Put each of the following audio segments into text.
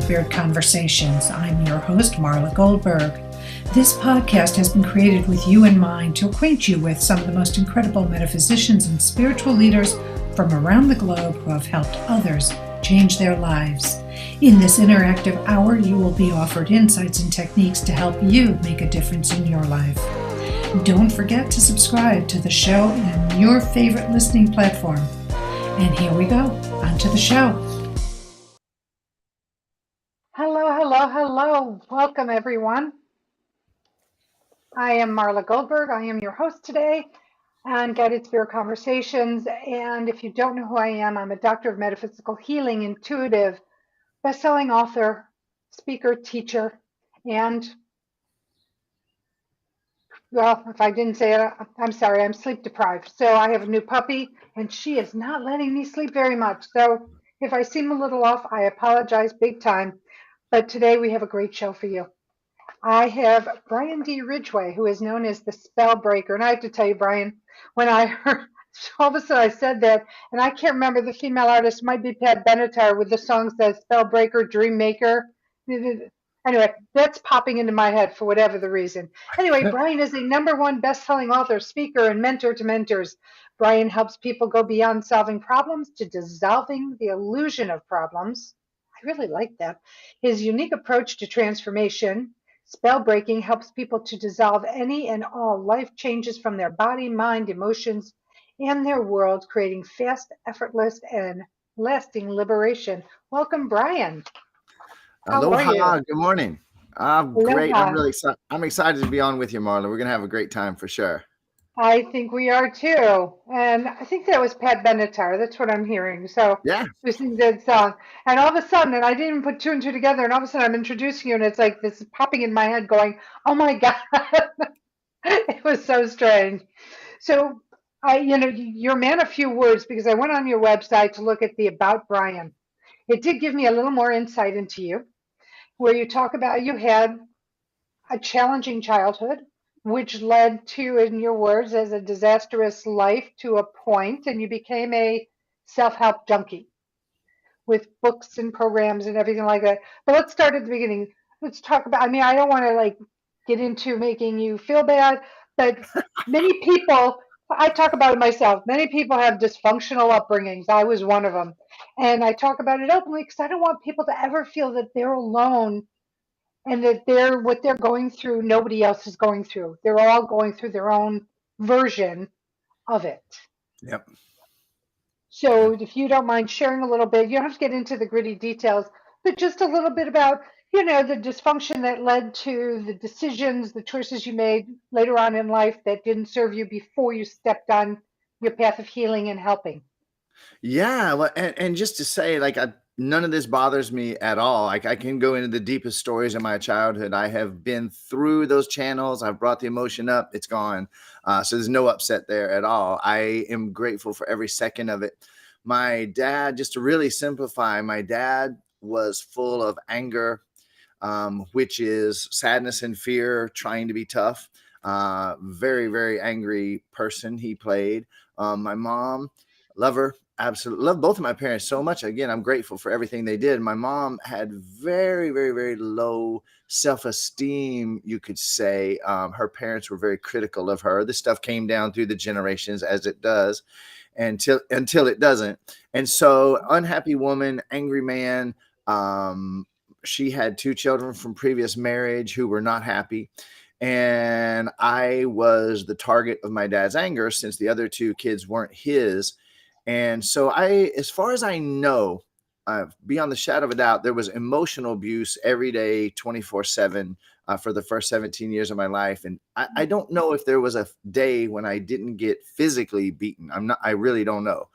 Spirit Conversations. I'm your host, Marla Goldberrg. This podcast has been created with you in mind to acquaint you with some of the most incredible metaphysicians and spiritual leaders from around the globe who have helped others change their lives. In this interactive hour, you will be offered insights and techniques to help you make a difference in your life. Don't forget to subscribe to the show in your favorite listening platform. And here we go, on to the show. Hello. Welcome, everyone. I am Marla Goldberg. I am your host today on Guided Spirit Conversations. And if you don't know who I am, I'm a doctor of metaphysical healing, intuitive, best-selling author, speaker, teacher, and, well, if I didn't say it, I'm sorry, I'm sleep deprived. So I have a new puppy, and she is not letting me sleep very much. So if I seem a little off, I apologize big time. But today we have a great show for you. I have Brian D. Ridgway, who is known as the Spellbreaker. And I have to tell you, Brian, when I heard, all of a sudden I said that, and I can't remember the female artist, might be Pat Benatar with the songs that Spellbreaker, Dream Maker. Anyway, that's popping into my head for whatever the reason. Anyway, Brian is a #1 best-selling author, speaker, and mentor to mentors. Brian helps people go beyond solving problems to dissolving the illusion of problems. I really like that. His unique approach to transformation, spell breaking, helps people to dissolve any and all life changes from their body, mind, emotions, and their world, creating fast, effortless, and lasting liberation. Welcome, Brian. How are you? Aloha, good morning. I'm great. I'm Aloha. really excited. I'm excited to be on with you, Marla. We're going to have a great time for sure. I think we are too. And I think that was Pat Benatar. That's what I'm hearing. So Yeah. we sing that song. And all of a sudden, and I didn't even put two and two together, and all of a sudden I'm introducing you, and it's like this is popping in my head going, oh my God. It was so strange. So you're a man of few words because I went on your website to look at the About Brian. It did give me a little more insight into you, where you talk about you had a challenging childhood, which led to, in your words, as a disastrous life to a point, and you became a self-help junkie with books and programs and everything like that. But let's start at the beginning. Let's talk about, I mean, I don't want to like get into making you feel bad, but many people, I talk about it myself, many people have dysfunctional upbringings. I was one of them. And I talk about it openly because I don't want people to ever feel that they're alone and that what they're going through, nobody else is going through. They're all going through their own version of it. Yep. So if you don't mind sharing a little bit, you don't have to get into the gritty details, but just a little bit about, the dysfunction that led to the decisions, the choices you made later on in life that didn't serve you before you stepped on your path of healing and helping. Yeah. Well, and just to say, like, none of this bothers me at all. Like, I can go into the deepest stories of my childhood. I have been through those channels. I've brought the emotion up. It's gone. So there's no upset there at all. I am grateful for every second of it. My dad, just to really simplify, my dad was full of anger, which is sadness and fear, trying to be tough. Very, very angry person he played. My mom, love her, absolutely. Love both of my parents so much. Again, I'm grateful for everything they did. My mom had very, very, very low self-esteem, you could say. Her parents were very critical of her. This stuff came down through the generations, as it does, until it doesn't. And so, unhappy woman, angry man. She had 2 children from previous marriage who were not happy. And I was the target of my dad's anger since the other 2 kids weren't his. And so as far as I know, beyond the shadow of a doubt, there was emotional abuse every day, 24/7 for the first 17 years of my life. And I don't know if there was a day when I didn't get physically beaten. I really don't know.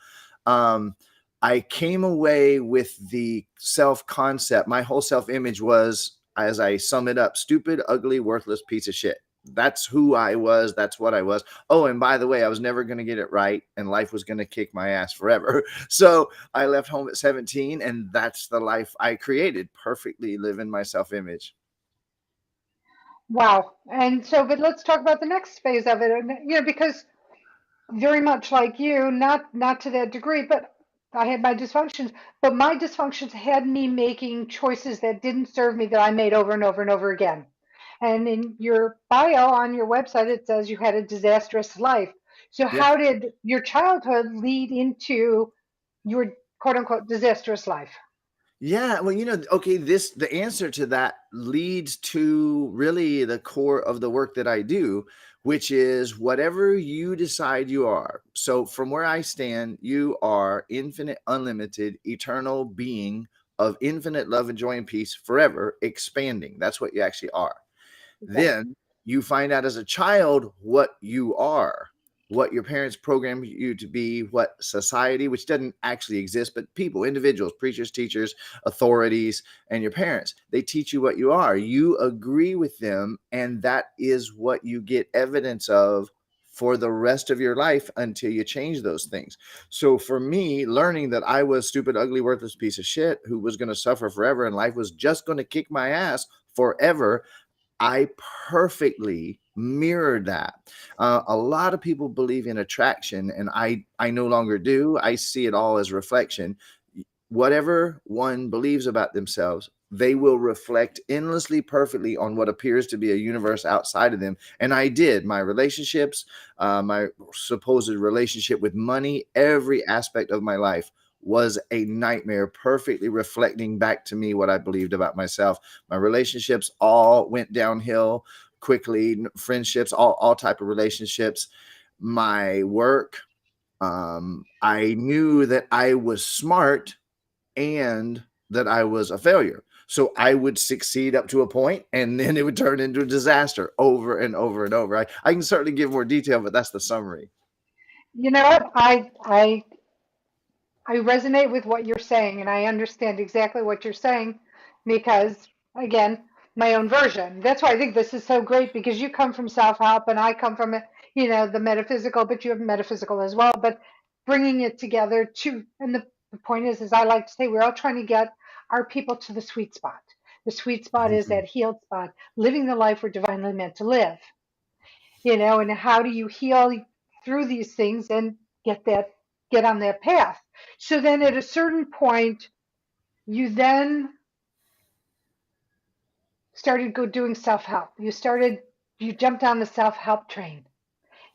I came away with the self-concept. My whole self-image was, as I sum it up, stupid, ugly, worthless piece of shit. That's who I was. That's what I was. Oh, and by the way, I was never going to get it right, and life was going to kick my ass forever. So I left home at 17, and that's the life I created, perfectly living my self-image. Wow. And so, but let's talk about the next phase of it, because very much like you, not to that degree, but I had my dysfunctions, but my dysfunctions had me making choices that didn't serve me that I made over and over and over again. And in your bio on your website, it says you had a disastrous life. So, Yeah. how did your childhood lead into your quote unquote disastrous life? Yeah, well, okay, the answer to that leads to really the core of the work that I do, which is whatever you decide you are. So from where I stand, you are infinite, unlimited, eternal being of infinite love and joy and peace forever, expanding. That's what you actually are. Okay. Then you find out as a child what you are, what your parents programmed you to be, what society, which doesn't actually exist, but people, individuals, preachers, teachers, authorities, and your parents, they teach you what you are. You agree with them, and that is what you get evidence of for the rest of your life until you change those things. So for me, learning that I was stupid, ugly, worthless piece of shit who was going to suffer forever and life was just going to kick my ass forever, I perfectly mirrored that. A lot of people believe in attraction, and I no longer do. I see it all as reflection. Whatever one believes about themselves, they will reflect endlessly perfectly on what appears to be a universe outside of them. And I did. My relationships, my supposed relationship with money, every aspect of my life was a nightmare, perfectly reflecting back to me what I believed about myself. My relationships all went downhill quickly, friendships, all type of relationships. My work, I knew that I was smart and that I was a failure. So I would succeed up to a point, and then it would turn into a disaster over and over and over. I can certainly give more detail, but that's the summary. You know what? I resonate with what you're saying, and I understand exactly what you're saying because, again, my own version. That's why I think this is so great because you come from self-help and I come from, the metaphysical, but you have metaphysical as well. But bringing it together and the point is I like to say we're all trying to get our people to the sweet spot. The sweet spot is that healed spot, living the life we're divinely meant to live, and how do you heal through these things and get on that path. So then at a certain point you then started doing self-help. You jumped on the self-help train.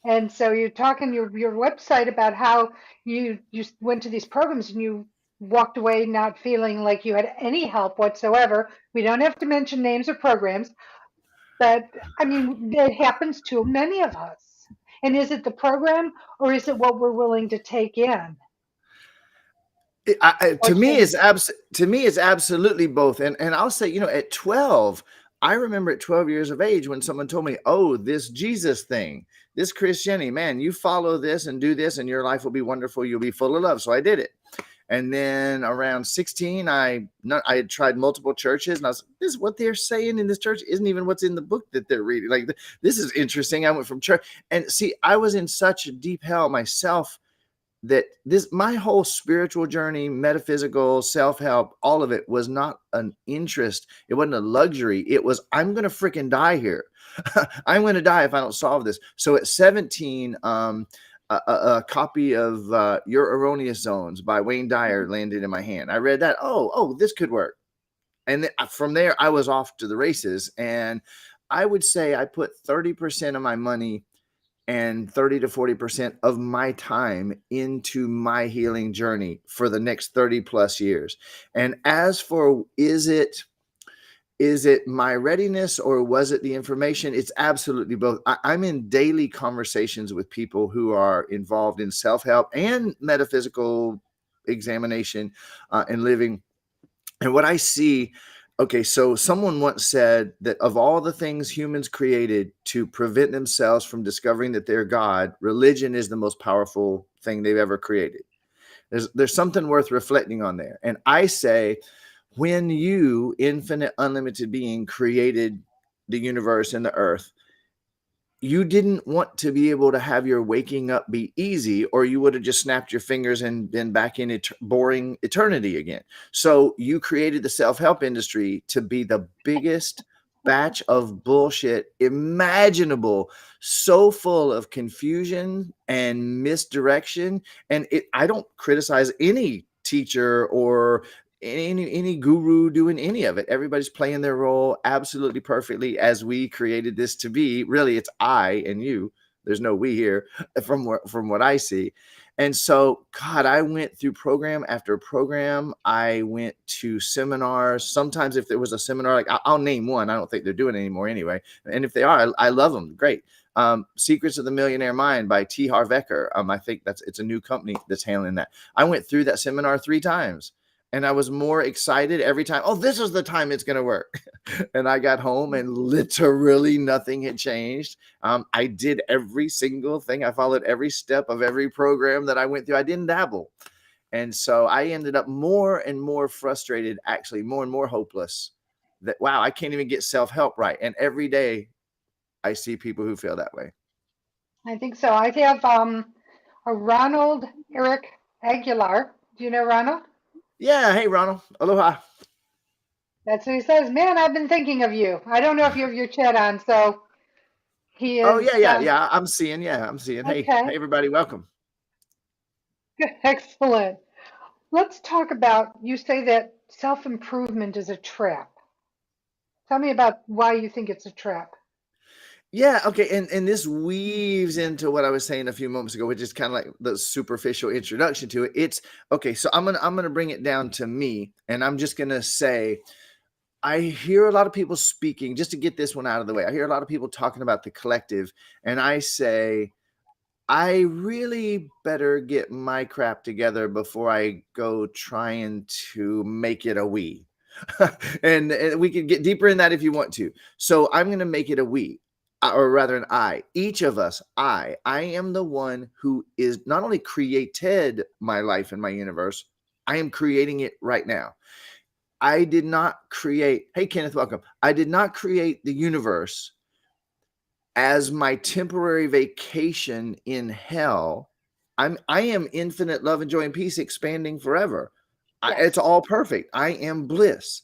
And so you're talking your website about how you went to these programs and you walked away not feeling like you had any help whatsoever. We don't have to mention names or programs, but I mean, it happens to many of us. And is it the program or is it what we're willing to take in or change? To me, it's absolutely both. And I'll say, at 12, I remember at 12 years of age when someone told me, "Oh, this Jesus thing, this Christianity, man, you follow this and do this, and your life will be wonderful. You'll be full of love." So I did it. And then around 16, I had tried multiple churches, and I was like, "This is what they're saying in this church isn't even what's in the book that they're reading. Like, this is interesting." I went from church, and see, I was in such a deep hell myself that my whole spiritual journey, metaphysical, self-help, all of it was not an interest. It wasn't a luxury. It was, I'm going to freaking die here. I'm going to die if I don't solve this. So at 17, a copy of Your Erroneous Zones by Wayne Dyer landed in my hand. I read that. Oh, this could work. And from there, I was off to the races. And I would say I put 30% of my money and 30 to 40% of my time into my healing journey for the next 30 plus years. And as for, is it my readiness or was it the information? It's absolutely both. I'm in daily conversations with people who are involved in self-help and metaphysical examination and living. And what I see, okay, so someone once said that of all the things humans created to prevent themselves from discovering that they're God, religion is the most powerful thing they've ever created. There's something worth reflecting on there. And I say, when you, infinite, unlimited being, created the universe and the earth, you didn't want to be able to have your waking up be easy, or you would have just snapped your fingers and been back in boring eternity again. So you created the self-help industry to be the biggest batch of bullshit imaginable, so full of confusion and misdirection. And I don't criticize any teacher or any guru doing any of it. Everybody's playing their role absolutely perfectly as we created this to be. Really, it's I and you. There's no we here from what I see. And so, God, I went through program after program. I went to seminars. Sometimes if there was a seminar, like I'll name one. I don't think they're doing it anymore anyway. And if they are, I love them. Great. Secrets of the Millionaire Mind by T. Harv Eker. I think it's a new company that's handling that. I went through that seminar 3 times. And I was more excited every time. Oh, this is the time it's going to work. And I got home and literally nothing had changed. I did every single thing. I followed every step of every program that I went through. I didn't dabble. And so I ended up more and more frustrated, actually more and more hopeless that, wow, I can't even get self-help right. And every day I see people who feel that way. I think so. I have a Ronald Eric Aguilar. Do you know Ronald? Yeah. Hey, Ronald. Aloha. That's what he says. Man, I've been thinking of you. I don't know if you have your chat on, so he Oh, is yeah. I'm seeing. Hey, okay. everybody. Welcome. Excellent. Let's talk about, you say that self-improvement is a trap. Tell me about why you think it's a trap. Yeah, okay, and this weaves into what I was saying a few moments ago, which is kind of like the superficial introduction to it. It's okay, so I'm gonna bring it down to me, and I'm just gonna say I hear a lot of people speaking, just to get this one out of the way. I hear a lot of people talking about the collective, and I say, I really better get my crap together before I go trying to make it a we. And we can get deeper in that if you want to. So I'm going to make it a we, or rather an I. Each of us, I am the one who is not only created my life and my universe, I am creating it right now. I did not create, hey, Kenneth, welcome. I did not create the universe as my temporary vacation in hell. I am infinite love and joy and peace expanding forever. It's Yes. all perfect. I am bliss.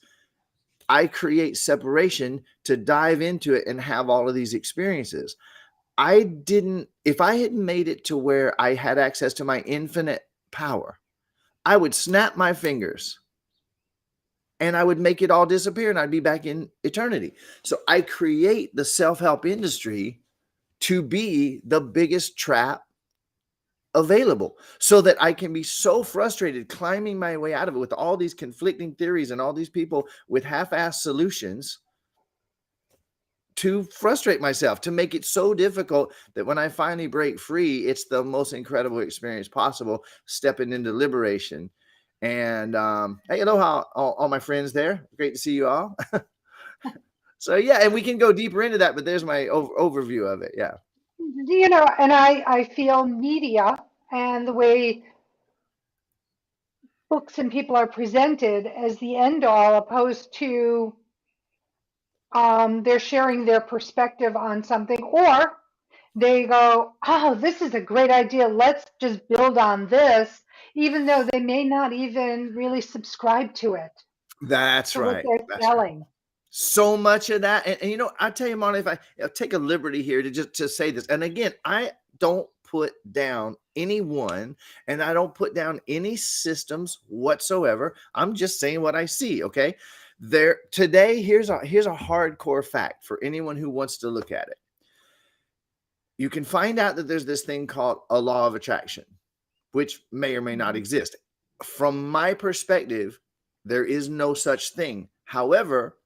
I create separation to dive into it and have all of these experiences. If I had made it to where I had access to my infinite power, I would snap my fingers and I would make it all disappear and I'd be back in eternity. So I create the self-help industry to be the biggest trap available so that I can be so frustrated climbing my way out of it with all these conflicting theories and all these people with half-assed solutions to frustrate myself, to make it so difficult that when I finally break free, it's the most incredible experience possible, stepping into liberation. And hey, aloha, all my friends there. Great to see you all. So yeah, and we can go deeper into that, but there's my overview of it. Yeah. And I feel media and the way books and people are presented as the end all, opposed to they're sharing their perspective on something, or they go, oh, this is a great idea. Let's just build on this, even though they may not even really subscribe to it, That's to what right. they're That's right. selling. So much of that, and I tell you, Marla, if I'll take a liberty here to just to say this, and again, I don't put down anyone, and I don't put down any systems whatsoever. I'm just saying what I see. Okay, there today. Here's a hardcore fact for anyone who wants to look at it. You can find out that there's this thing called a law of attraction, which may or may not exist. From my perspective, there is no such thing. However,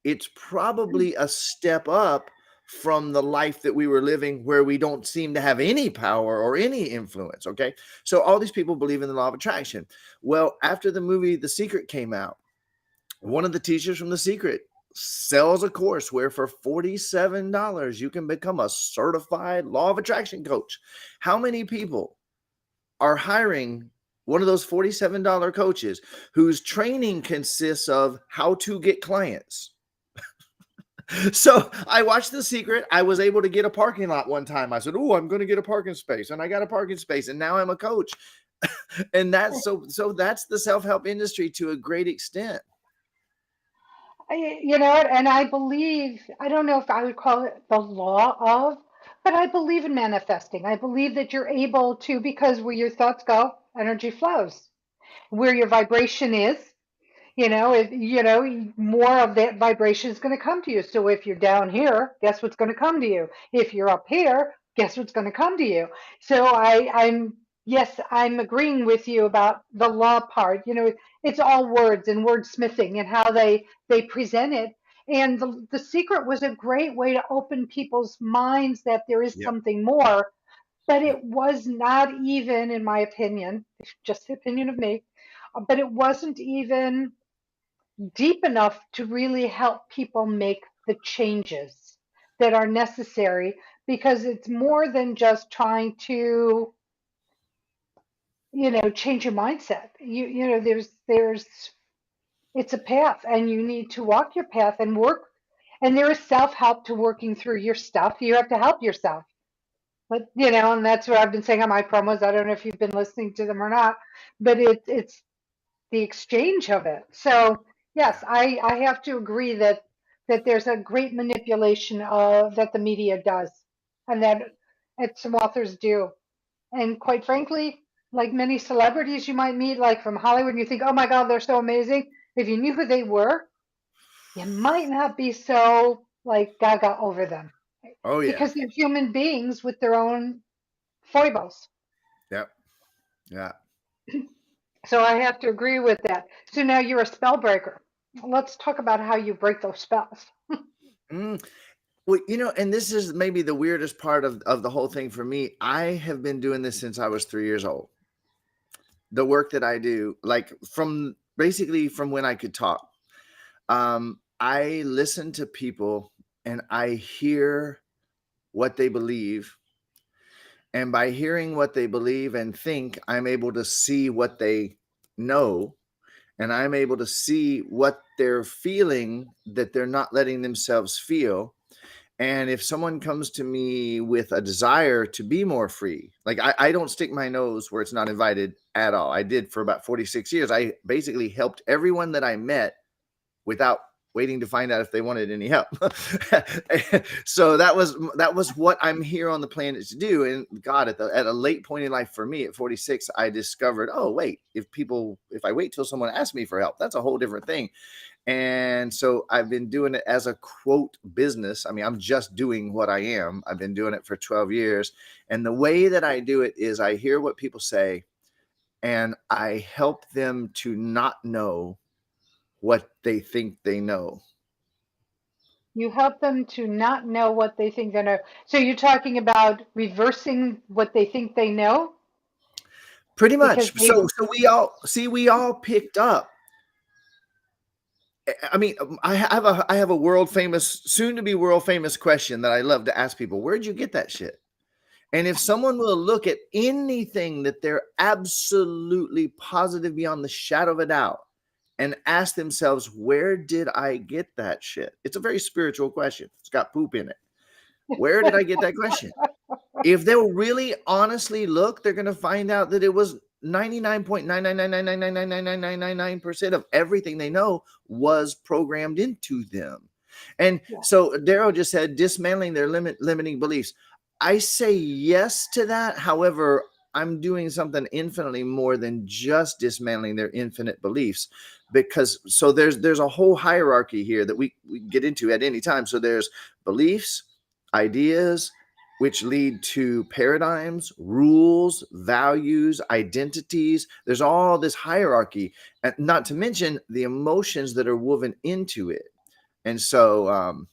it's probably a step up from the life that we were living where we don't seem to have any power or any influence. Okay. So all these people believe in the law of attraction. Well, after the movie The Secret came out, one of the teachers from The Secret sells a course where for $47 you can become a certified law of attraction coach. How many people are hiring one of those $47 coaches whose training consists of how to get clients? So I watched The Secret. I was able to get a parking lot one time. I said, "Oh, I'm going to get a parking space," and I got a parking space, and now I'm a coach. And that's so that's the self-help industry to a great extent. You know what? And I believe, I don't know if I would call it the law of, but I believe in manifesting. I believe that you're able to, because where your thoughts go, energy flows. Where your vibration is, more of that vibration is going to come to you. So if you're down here, guess what's going to come to you? If you're up here, guess what's going to come to you? So yes, I'm agreeing with you about the law part. It's all words and wordsmithing and how they present it. And the secret was a great way to open people's minds that there is Yep. something more. But Yep. it was not even, in my opinion, just the opinion of me, but it wasn't even deep enough to really help people make the changes that are necessary, because it's more than just trying to change your mindset. There's it's a path, and you need to walk your path and work, and there is self-help to working through your stuff. You have to help yourself. But and that's what I've been saying on my promos. I don't know if you've been listening to them or not, but it's the exchange of it. So yes, I have to agree that there's a great manipulation of that the media does, and that some authors do. And quite frankly, like many celebrities you might meet, like from Hollywood, and you think, oh my God, they're so amazing. If you knew who they were, you might not be so like gaga over them, Oh yeah. because they're human beings with their own foibles. Yep. Yeah. So I have to agree with that. So now you're a spell breaker. Let's talk about how you break those spells. Mm. Well, and this is maybe the weirdest part of the whole thing for me. I have been doing this since I was 3 years old. The work that I do, like from basically from when I could talk. I listen to people and I hear what they believe. And by hearing what they believe and think, I'm able to see what they know. And I'm able to see what they're feeling that they're not letting themselves feel. And if someone comes to me with a desire to be more free, like I don't stick my nose where it's not invited at all. I did for about 46 years. I basically helped everyone that I met without waiting to find out if they wanted any help. So that was what I'm here on the planet to do. And God, at a late point in life for me at 46, I discovered, oh wait, if I wait till someone asks me for help, that's a whole different thing. And so I've been doing it as a quote business. I mean, I'm just doing what I am. I've been doing it for 12 years. And the way that I do it is I hear what people say and I help them to not know what they think they know. You help them to not know what they think they know. So you're talking about reversing what they think they know Pretty because much. they, So we all picked up. I mean, I have a world famous, soon to be world famous question that I love to ask people. Where'd you get that shit? And if someone will look at anything that they're absolutely positive beyond the shadow of a doubt and ask themselves, where did I get that shit? It's a very spiritual question. It's got poop in it. Where did I get that question? If they'll really honestly look, they're going to find out that it was 99.99999999999% of everything they know was programmed into them. And yeah, so Daryl just said dismantling their limiting beliefs. I say yes to that. However, I'm doing something infinitely more than just dismantling their infinite beliefs, because so there's a whole hierarchy here that we can get into at any time. So there's beliefs, ideas, which lead to paradigms, rules, values, identities. There's all this hierarchy, and not to mention the emotions that are woven into it. And so,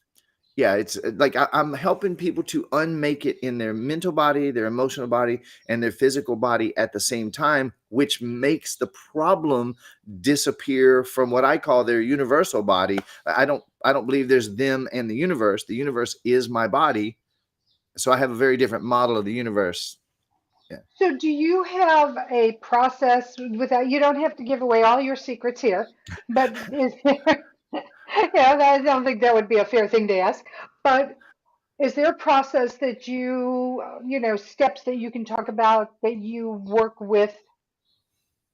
yeah, it's like I'm helping people to unmake it in their mental body, their emotional body, and their physical body at the same time, which makes the problem disappear from what I call their universal body. I don't believe there's them and the universe. The universe is my body, so I have a very different model of the universe. Yeah. so do you have a process without, you don't have to give away all your secrets here, but is there, yeah, I don't think that would be a fair thing to ask, but is there a process that steps that you can talk about that you work with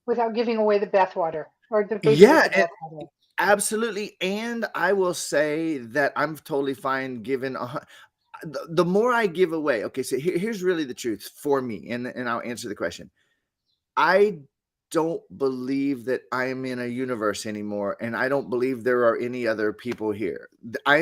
without giving away the bathwater or the baby with Yeah, the bathwater? Absolutely. And I will say that I'm totally fine giving the more I give away. Okay, so here's really the truth for me, and I'll answer the question. I don't believe that I am in a universe anymore, and I don't believe there are any other people here. I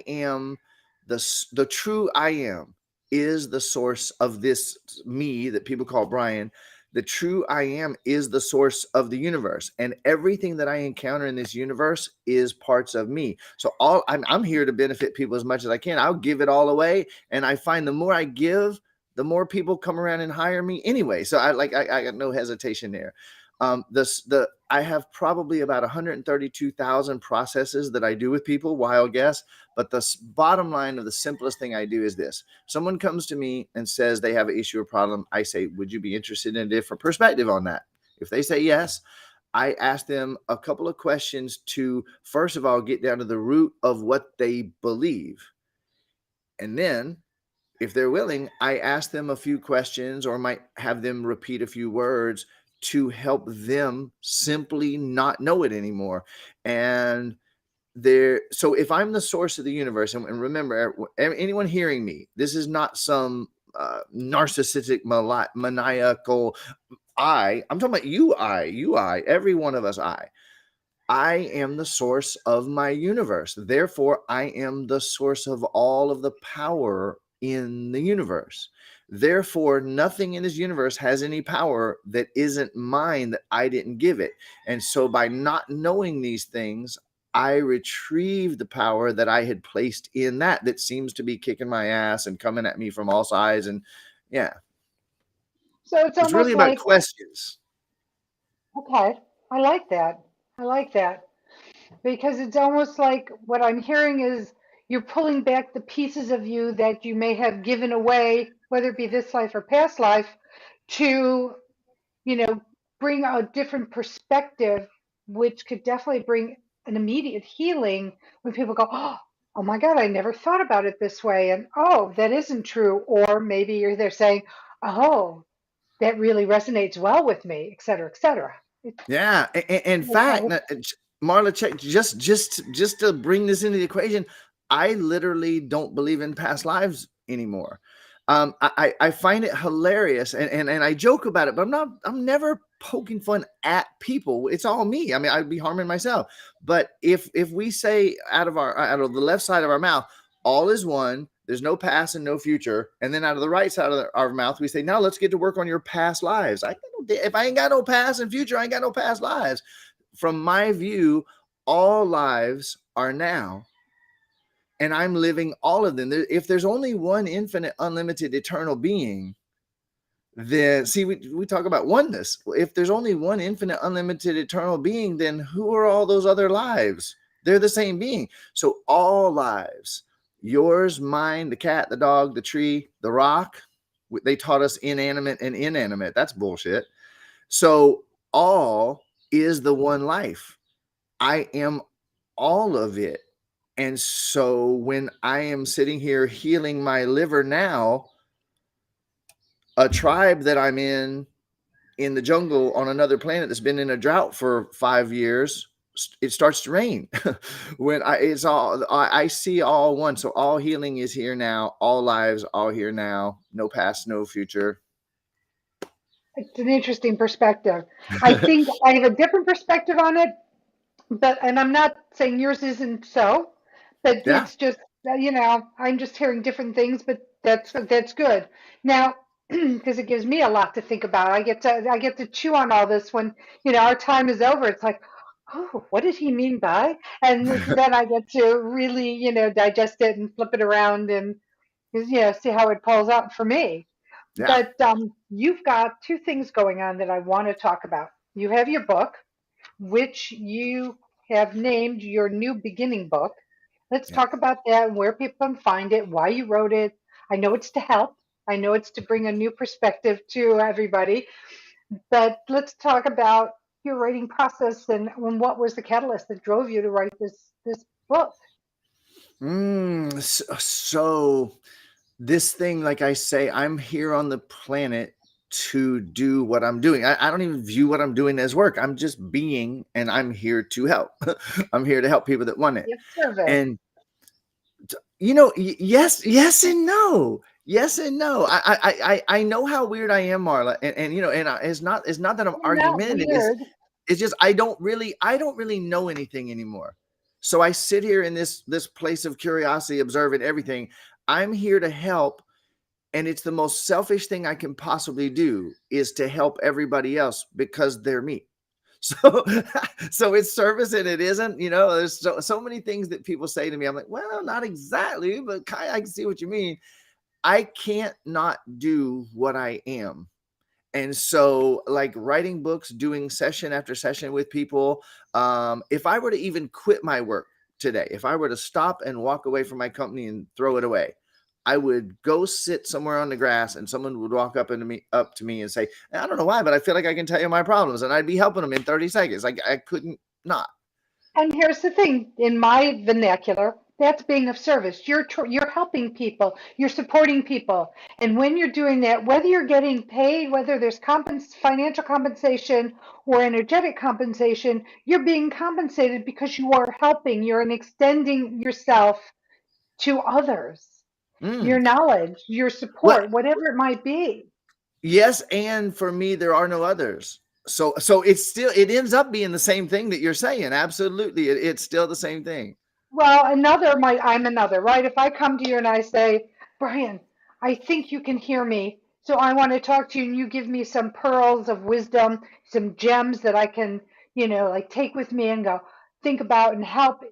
am the true I am is the source of this me that people call Brian. The true I am is the source of the universe, and everything that I encounter in this universe is parts of me. So I'm here to benefit people as much as I can. I'll give it all away, and I find the more I give, the more people come around and hire me anyway. So I got no hesitation there. I have probably about 132,000 processes that I do with people, wild guess. But the bottom line of the simplest thing I do is this: someone comes to me and says they have an issue or problem. I say, would you be interested in a different perspective on that? If they say yes, I ask them a couple of questions to, first of all, get down to the root of what they believe. And then if they're willing, I ask them a few questions or might have them repeat a few words to help them simply not know it anymore. And so if I'm the source of the universe, and remember, anyone hearing me, this is not some narcissistic, maniacal I'm talking about you, every one of us, I am the source of my universe. Therefore, I am the source of all of the power in the universe. Therefore, nothing in this universe has any power that isn't mine, that I didn't give it. And so, by not knowing these things, I retrieve the power that I had placed in that seems to be kicking my ass and coming at me from all sides. And yeah, So it's it's really almost about like, questions. okay, I like that. I like that because it's almost like what I'm hearing is you're pulling back the pieces of you that you may have given away, whether it be this life or past life, to, you know, bring a different perspective, which could definitely bring an immediate healing when people go, oh my God, I never thought about it this way. And oh, that isn't true. Or maybe you're there saying, oh, that really resonates well with me, et cetera, et cetera. Yeah, in fact, Okay. Marla, check just to bring this into the equation. I literally don't believe in past lives anymore. I find it hilarious, and I joke about it, but I'm never poking fun at people. It's all me. I mean, I'd be harming myself. But if we say out of the left side of our mouth, all is one. There's no past and no future. And then out of the right side of our mouth, we say, now let's get to work on your past lives. If I ain't got no past and future, I ain't got no past lives. From my view, all lives are now, and I'm living all of them. If there's only one infinite, unlimited, eternal being, then see, we talk about oneness. If there's only one infinite, unlimited, eternal being, then who are all those other lives? They're the same being. So all lives, yours, mine, the cat, the dog, the tree, the rock, they taught us inanimate and inanimate. That's bullshit. So all is the one life. I am all of it. And so when I am sitting here healing my liver now, a tribe that I'm in the jungle on another planet that's been in a drought for 5 years, it starts to rain. When I see all one. So all healing is here now, all lives all here now, no past, no future. It's an interesting perspective. I think I have a different perspective on it, but, and I'm not saying yours isn't so, but Yeah. it's just, I'm just hearing different things, but that's good. Now, because it gives me a lot to think about. I get to chew on all this when, our time is over. It's like, oh, what did he mean by? And then I get to really, digest it and flip it around and, see how it pulls out for me. Yeah. But you've got two things going on that I want to talk about. You have your book, which you have named your new beginning book. Let's Yeah. talk about that and where people can find it, why you wrote it. I know it's to help. I know it's to bring a new perspective to everybody, but let's talk about your writing process and what was the catalyst that drove you to write this book. So this thing, like I say, I'm here on the planet to do what I'm doing. I don't even view what I'm doing as work. I'm just being, and I'm here to help. I'm here to help people that want it. Yes, service. And yes, yes and no. Yes and no. I know how weird I am, Marla, and it's not that I'm You're not argumentative. weird. It's just I don't really know anything anymore. So I sit here in this place of curiosity, observing everything. I'm here to help, and it's the most selfish thing I can possibly do is to help everybody else because they're me. So so it's service and it isn't, there's so many things that people say to me. I'm like, well, not exactly, but I can see what you mean. I can't not do what I am. And so, like writing books, doing session after session with people, if I were to even quit my work today, if I were to stop and walk away from my company and throw it away, I would go sit somewhere on the grass and someone would walk up to me and say, I don't know why, but I feel like I can tell you my problems, and I'd be helping them in 30 seconds. Like I couldn't not. And here's the thing, in my vernacular, that's being of service. You're helping people, you're supporting people. And when you're doing that, whether you're getting paid, whether there's financial compensation or energetic compensation, you're being compensated because you are helping. You're extending yourself to others. Your Mm. knowledge, your Well, support, whatever it might be. yes, and for me, there are no others. So it ends up being the same thing that you're saying. Absolutely, it's still the same thing. Well, I'm another, right? If I come to you and I say, Brian, I think you can hear me, so I want to talk to you, and you give me some pearls of wisdom, some gems that I can, like take with me and go think about and help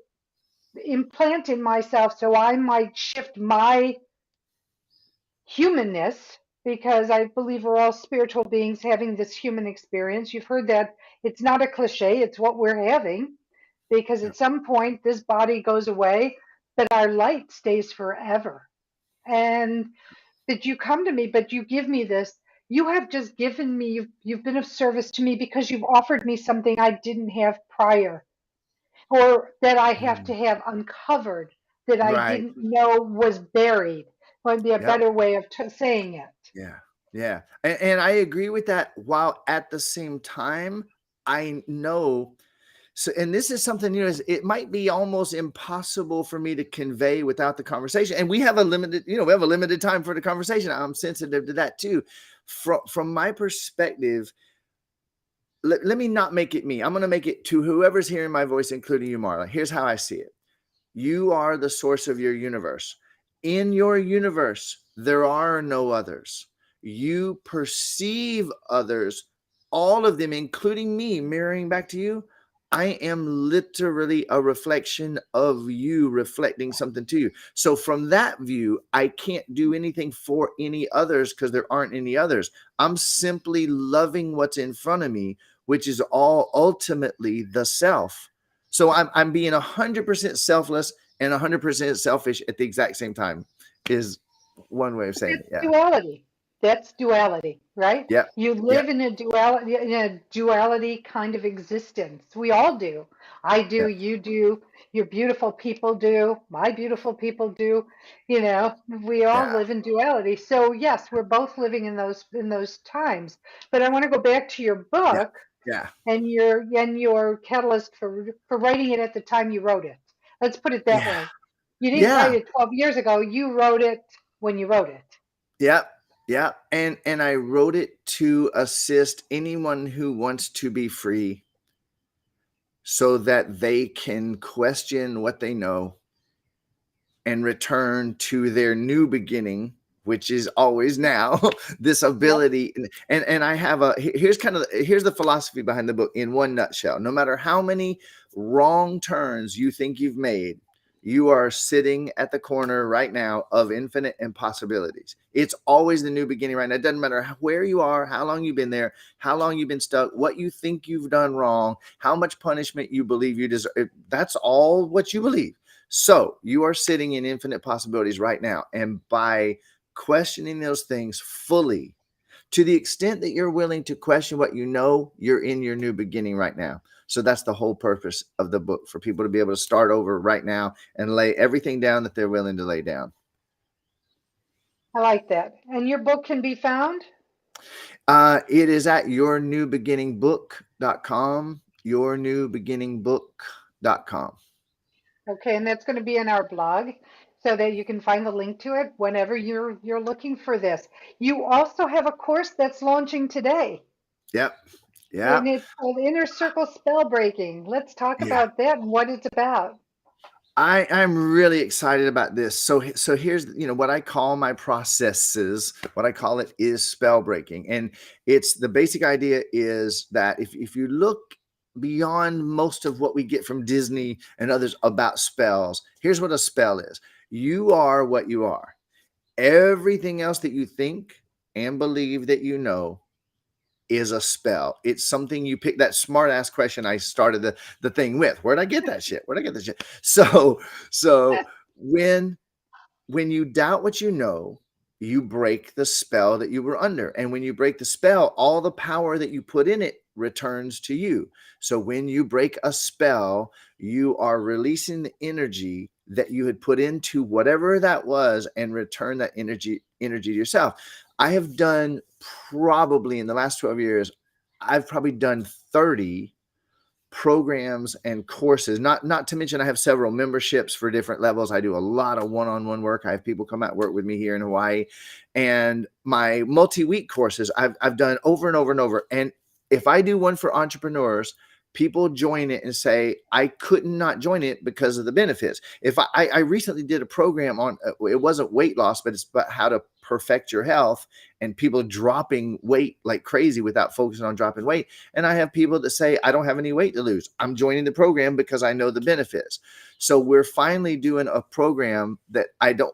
implant in myself so I might shift my humanness, because I believe we're all spiritual beings having this human experience. You've heard that it's not a cliche, it's what we're having, because Yeah. at some point this body goes away, but our light stays forever. And that you come to me, but you give me this. You have just given me, you've been of service to me because you've offered me something I didn't have prior, or that I have Mm. to have uncovered, that I Right. didn't know was buried. Might be a Yep. better way of saying it. Yeah. Yeah. And I agree with that. While at the same time, I know. So, and this is something, it might be almost impossible for me to convey without the conversation. And we have a limited time for the conversation. I'm sensitive to that too. From my perspective, let me not make it me. I'm going to make it to whoever's hearing my voice, including you, Marla. Here's how I see it. You are the source of your universe. In your universe, there are no others. You perceive others, all of them, including me, mirroring back to you. I am literally a reflection of you reflecting something to you. So, from that view, I can't do anything for any others because there aren't any others. I'm simply loving what's in front of me, which is all ultimately the self. So I'm being 100% selfless and 100% selfish at the exact same time is one way of saying That's it. Yeah. duality. That's duality, right? Yep. You Yep. live in a duality kind of existence. We all do. I do, Yep. you do, your beautiful people do, my beautiful people do. We all Yeah. live in duality. So yes, we're both living in those times. But I want to go back to your Yeah. book Yeah. and your catalyst for writing it at the time you wrote it. Let's put it that Yeah. way. You didn't write Yeah. it 12 years ago. You wrote it when you wrote it. Yep. Yeah. And I wrote it to assist anyone who wants to be free so that they can question what they know and return to their new beginning, which is always now. This Yep. ability, and I have here's the philosophy behind the book in one nutshell. No matter how many wrong turns you think you've made, you are sitting at the corner right now of infinite impossibilities. It's always the new beginning right now. It doesn't matter where you are, how long you've been there, how long you've been stuck, what you think you've done wrong, how much punishment you believe you deserve. That's all what you believe. So you are sitting in infinite possibilities right now. And by questioning those things fully, to the extent that you're willing to question what you know, you're in your new beginning right now. So that's the whole purpose of the book, for people to be able to start over right now and lay everything down that they're willing to lay down. I like that. And your book can be found? It is at yournewbeginningbook.com, yournewbeginningbook.com. Okay, and that's going to be in our blog so that you can find the link to it whenever you're looking for this. You also have a course that's launching today, Yep. and Yep. it's called Inner Circle Spell Breaking. Let's talk Yeah. about that and what it's about. I'm really excited about this. So here's what I call my processes. What I call it is spell breaking, and it's the basic idea is that if you look beyond most of what we get from Disney and others about spells, here's what a spell is. You are what you are. Everything else that you think and believe that you know is a spell. It's something you pick. That smart ass question I started the thing with. Where'd I get that shit? Where'd I get that shit? So when you doubt what you know, you break the spell that you were under. And when you break the spell, all the power that you put in it returns to you. So when you break a spell, you are releasing the energy that you had put into whatever that was and return that energy to yourself. I have done probably in the last 12 years, I've probably done 30 programs and courses, not to mention I have several memberships for different levels. I do a lot of one-on-one work. I have people come out work with me here in Hawaii, and my multi-week courses I've done over and over and over. And if I do one for entrepreneurs, people join it and say I could not join it because of the benefits. If I recently did a program on it wasn't weight loss, but it's about how to perfect your health, and people dropping weight like crazy without focusing on dropping weight. And I have people that say, I don't have any weight to lose. I'm joining the program because I know the benefits. So we're finally doing a program that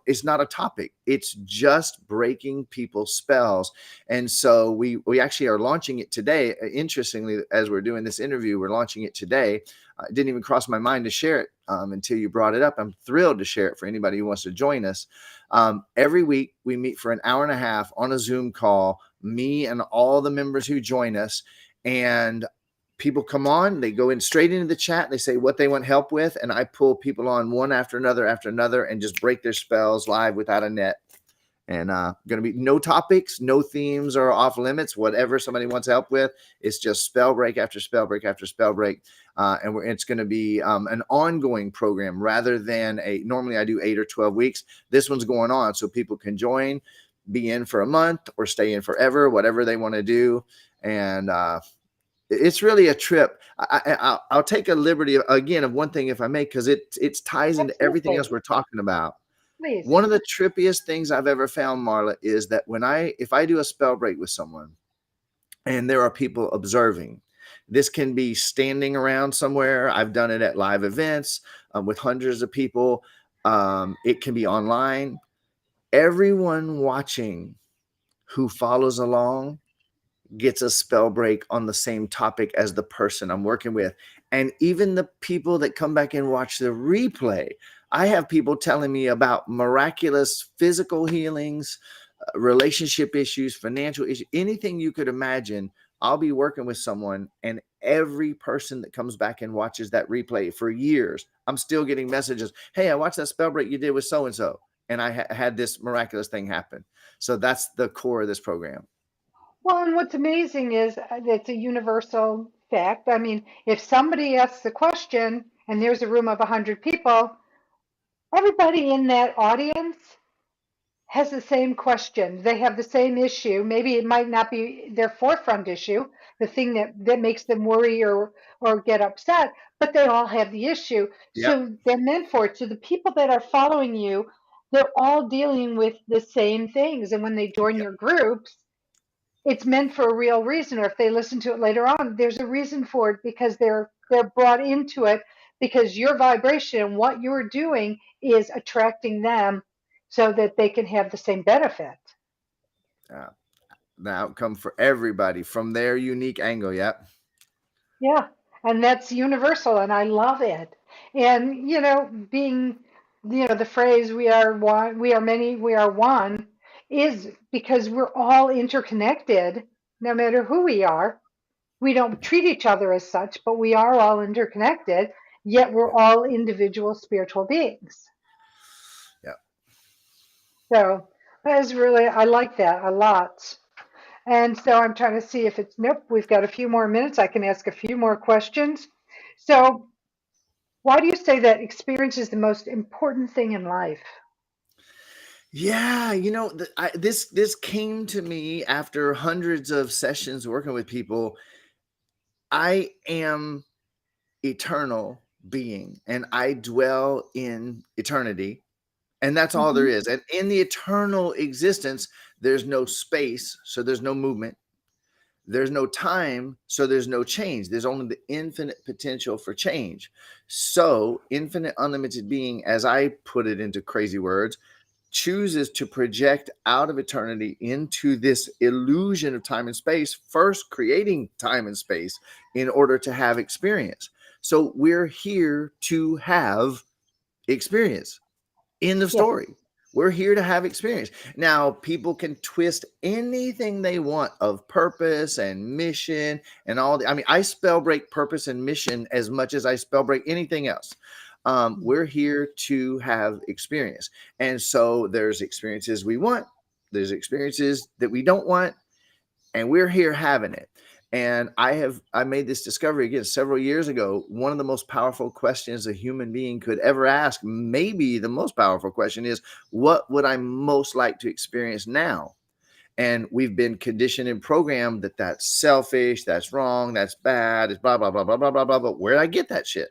it's not a topic. It's just breaking people's spells. And so we actually are launching it today. Interestingly, as we're doing this interview, we're launching it today. It didn't even cross my mind to share it until you brought it up. I'm thrilled to share it for anybody who wants to join us. Every week we meet for an hour and a half on a Zoom call, me and all the members who join us, and people come on, they go in straight into the chat, they say what they want help with, and I pull people on one after another and just break their spells live without a net. And going to be no topics, no themes are off limits. Whatever somebody wants help with, it's just spell break after spell break after spell break. It's going to be an ongoing program rather than normally I do 8 or 12 weeks. This one's going on so people can join, be in for a month or stay in forever, whatever they want to do. And it's really a trip. I'll take a liberty again of one thing if I may, because it ties into everything else Absolutely. we're talking about. Please. One of the trippiest things I've ever found, Marla, is that if I do a spell break with someone and there are people observing, this can be standing around somewhere. I've done it at live events with hundreds of people. It can be online. Everyone watching who follows along gets a spell break on the same topic as the person I'm working with. And even the people that come back and watch the replay, I have people telling me about miraculous physical healings, relationship issues, financial issues, anything you could imagine. I'll be working with someone, and every person that comes back and watches that replay for years, I'm still getting messages. Hey, I watched that spell break you did with so and so, and I had this miraculous thing happen. So that's the core of this program. Well, and what's amazing is it's a universal fact. I mean, if somebody asks a question and there's a room of 100 people, everybody in that audience has the same question. They have the same issue. Maybe it might not be their forefront issue, the thing that makes them worry or get upset, but they all have the issue. Yep. So they're meant for it. So the people that are following you, they're all dealing with the same things. And when they join your groups, it's meant for a real reason. Or if they listen to it later on, there's a reason for it because they're brought into it because your vibration and what you're doing is attracting them so that they can have the same benefit. Uh, the outcome for everybody from their unique angle. Yep. Yeah. And that's universal and I love it. And being the phrase we are one, we are many, we are one is because we're all interconnected no matter who we are. We don't treat each other as such, but we are all interconnected, yet we're all individual spiritual beings. Yep. So that is really, I like that a lot. And so I'm trying to see if it's, nope, we've got a few more minutes. I can ask a few more questions. So, why do you say that experience is the most important thing in life? Yeah, this came to me after hundreds of sessions working with people. I am eternal being and I dwell in eternity, and that's all there Hmm. is. And in the eternal existence, there's no space, so there's no movement. There's no time, so there's no change. There's only the infinite potential for change. So, infinite unlimited being, as I put it into crazy words, chooses to project out of eternity into this illusion of time and space, first creating time and space in order to have experience. So we're here to have experience. End of Yes. story. We're here to have experience. Now, people can twist anything they want of purpose and mission and all. I mean, I spell break purpose and mission as much as I spell break anything else. We're here to have experience. And so there's experiences we want, there's experiences that we don't want, and we're here having it. And I made this discovery again several years ago. One of the most powerful questions a human being could ever ask, maybe the most powerful question, is what would I most like to experience now? And we've been conditioned and programmed that that's selfish, that's wrong, that's bad, it's blah blah blah blah blah blah blah. But where did I get that shit?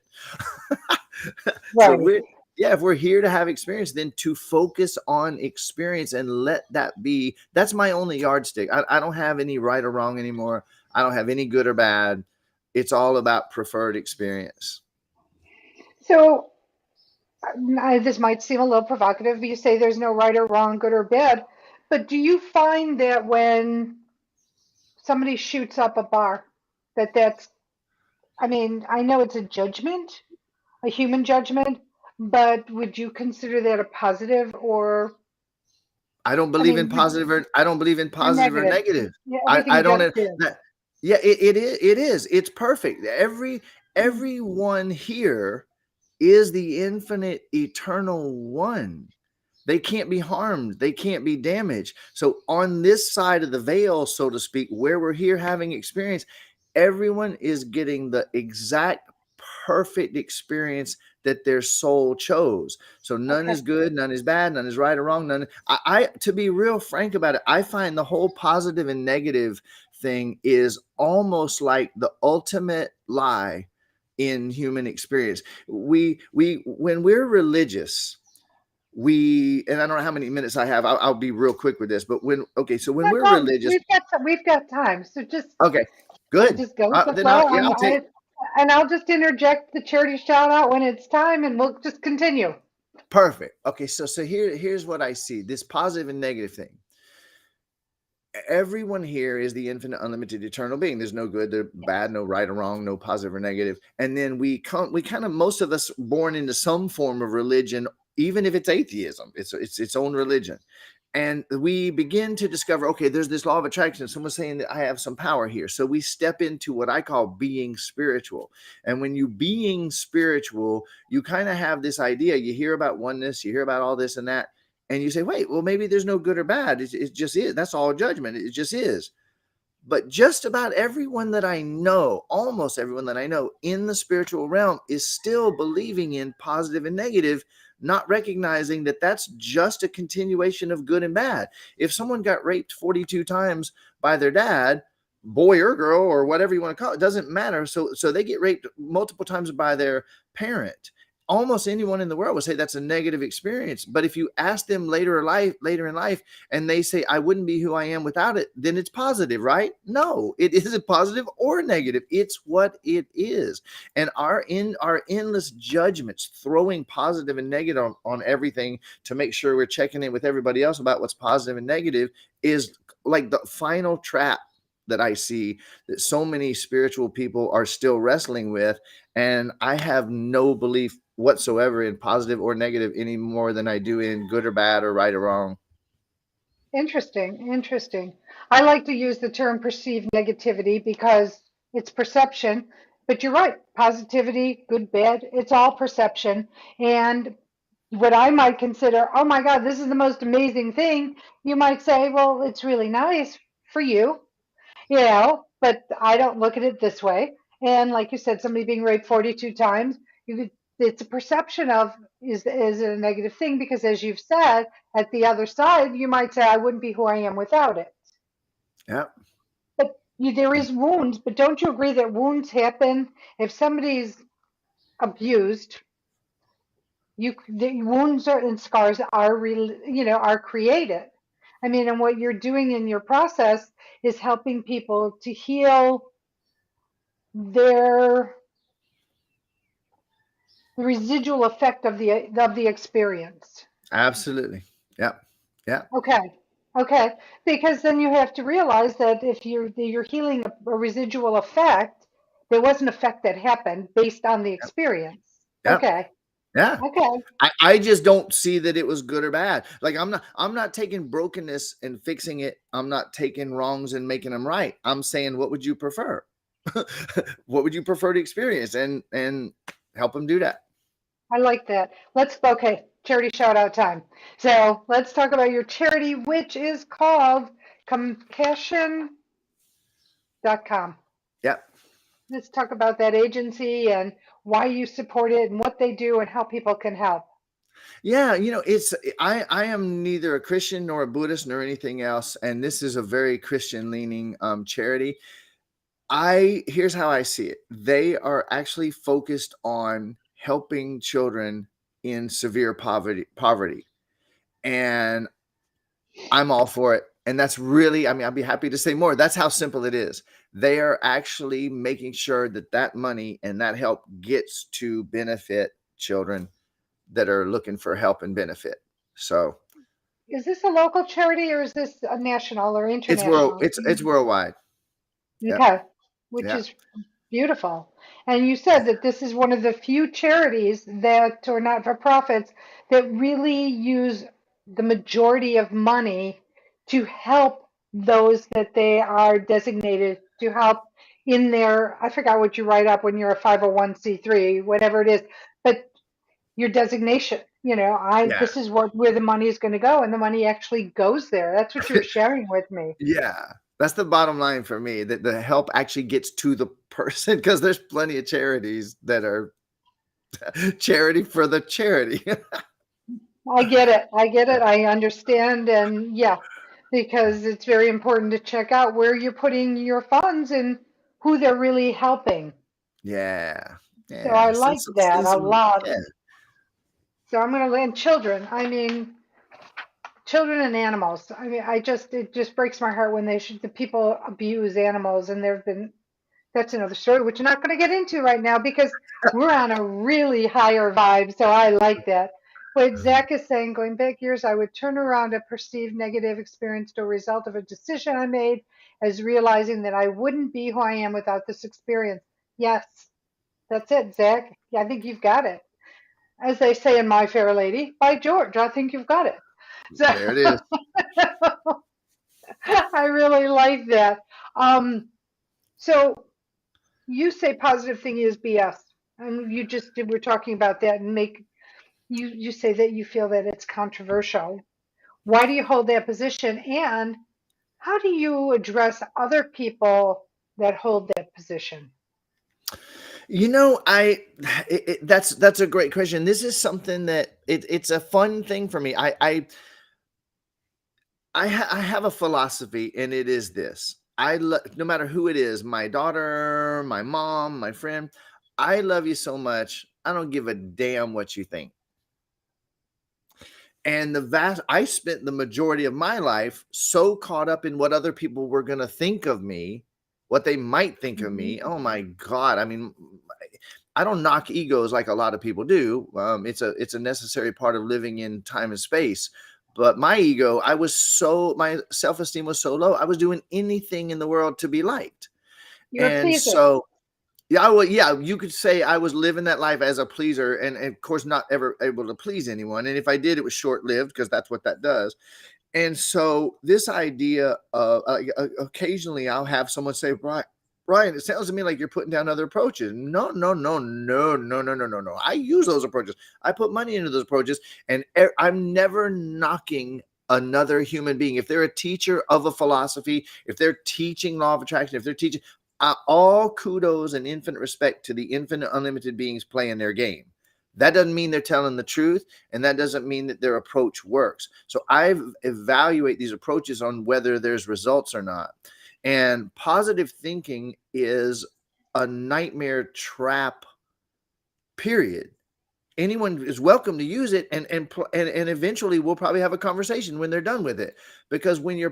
So Right. if we're here to have experience, then to focus on experience and let that be, that's my only yardstick. I don't have any right or wrong anymore. I don't have any good or bad. It's all about preferred experience. So, this might seem a little provocative. You say there's no right or wrong, good or bad, but do you find that when somebody shoots up a bar, that's, I mean, I know it's a judgment, a human judgment, but would you consider that a positive or, I mean, I don't believe in or positive or negative? negative. Yeah, I everything don't just is. that yeah, it is. It's perfect. Everyone here is the infinite eternal one. They can't be harmed. They can't be damaged. So on this side of the veil, so to speak, where we're here having experience, everyone is getting the exact perfect experience that their soul chose. So none Okay. is good, none is bad, none is right or wrong. None. I to be real frank about it, I find the whole positive and negative thing is almost like the ultimate lie in human experience. We when we're religious, and I don't know how many minutes I have. I'll be real quick with this, but so when No, we're no, religious, we've got time. So just okay, good. just go with the Then flow. I'll take And I'll just interject the charity shout out when it's time, and we'll just continue. perfect. Okay, so here's what I see: this positive and negative thing. Everyone here is the infinite, unlimited, eternal being. There's no good, there's bad, no right or wrong, no positive or negative. And then we kind of, most of us born into some form of religion, even if it's atheism, it's its own religion. And we begin to discover, okay, there's this law of attraction. Someone's saying that I have some power here. So we step into what I call being spiritual. And when you being spiritual, you kind of have this idea. You hear about oneness, you hear about all this and that, and you say, wait, well, maybe there's no good or bad. It just is. That's all judgment. It just is. But just about everyone that I know, almost everyone that I know in the spiritual realm, is still believing in positive and negative, not recognizing that that's just a continuation of good and bad. If someone got raped 42 times by their dad, boy or girl or whatever you want to call it, doesn't matter. So they get raped multiple times by their parent. Almost anyone in the world would say that's a negative experience. But if you ask them later in life, and they say, I wouldn't be who I am without it, then it's positive, right? No, it isn't positive or negative. It's what it is. And our endless judgments, throwing positive and negative on everything to make sure we're checking in with everybody else about what's positive and negative, is like the final trap that I see that so many spiritual people are still wrestling with. And I have no belief whatsoever in positive or negative any more than I do in good or bad or right or wrong. Interesting, interesting. I like to use the term perceived negativity because it's perception, but you're right. Positivity, good, bad, it's all perception. And what I might consider, oh my God, this is the most amazing thing, you might say, well, it's really nice for you. But I don't look at it this way. And like you said, somebody being raped 42 times, you could, it's a perception of is it a negative thing? Because as you've said, at the other side, you might say, I wouldn't be who I am without it. Yeah, But there is wounds, but don't you agree that wounds happen if somebody's abused? The wounds and scars are are created. I mean, and what you're doing in your process is helping people to heal their the residual effect of the experience. absolutely. Yeah, yeah, Okay. Okay. Because then you have to realize that if you're healing a residual effect, there was an effect that happened based on the experience. yeah, Okay. yeah. Okay. I just don't see that it was good or bad. Like I'm not taking brokenness and fixing it. I'm not taking wrongs and making them right. I'm saying, what would you prefer? What would you prefer to experience, and help them do that. I like that. Okay, charity shout out time. So let's talk about your charity, which is called compassion.com. Yeah. Let's talk about that agency and why you support it and what they do and how people can help. Yeah, it's I am neither a Christian nor a Buddhist nor anything else, and this is a very Christian leaning charity. Here's how I see it. They are actually focused on helping children in severe poverty. And I'm all for it. And that's really, I mean, I'd be happy to say more. That's how simple it is. They are actually making sure that that money and that help gets to benefit children that are looking for help and benefit. So Is this a local charity or is this a national or international? it's worldwide. Yeah. Okay, which Yeah. is beautiful. And you said that this is one of the few charities that, or not for profits, that really use the majority of money to help those that they are designated to help in their, I forgot what you write up when you're a 501c3, whatever it is, but your designation, Yeah. this is where the money is going to go, and the money actually goes there. That's what you were sharing with me. Yeah. That's the bottom line for me, that the help actually gets to the person, because there's plenty of charities that are charity for the charity. I get it. I get it. I understand. And yeah, because it's very important to check out where you're putting your funds and who they're really helping. Yeah. So I Yeah. like that a lot. Yeah. So I'm going to land children. I mean, children and animals. I mean, it just breaks my heart when the people abuse animals. And that's another story, which we're not going to get into right now because we're on a really higher vibe. So I like that. What Zach is saying, going back years, I would turn around a perceived negative experience to a result of a decision I made as realizing that I wouldn't be who I am without this experience. Yes, that's it, Zach. Yeah, I think you've got it. As they say in My Fair Lady, by George, I think you've got it. So There it is. I really like that. So you say positive thing is BS. And we're talking about that and you say that you feel that it's controversial. Why do you hold that position? And how do you address other people that hold that position? That's a great question. This is something that it's a fun thing for me. I have a philosophy, and it is this. No matter who it is, my daughter, my mom, my friend, I love you so much. I don't give a damn what you think. And I spent the majority of my life so caught up in what other people were going to think of me, what they might think of Mhm. me. Oh my God. I mean, I don't knock egos like a lot of people do. It's a necessary part of living in time and space. But my ego, my self-esteem was so low. I was doing anything in the world to be liked. You're a And pleaser. so, yeah, well, yeah, you could say I was living that life as a pleaser, and of course, not ever able to please anyone. And if I did, it was short-lived, because that's what that does. And so this idea of occasionally I'll have someone say, Brian, it sounds to me like you're putting down other approaches. No, no, no, no, no, no, no, no, no. I use those approaches. I put money into those approaches, and I'm never knocking another human being, if they're a teacher of a philosophy, if they're teaching law of attraction, if they're teaching, all kudos and infinite respect to the infinite unlimited beings playing their game. That doesn't mean they're telling the truth, and that doesn't mean that their approach works. So I evaluate these approaches on whether there's results or not. And positive thinking is a nightmare trap, period. Anyone is welcome to use it, and eventually we'll probably have a conversation when they're done with it. Because when you're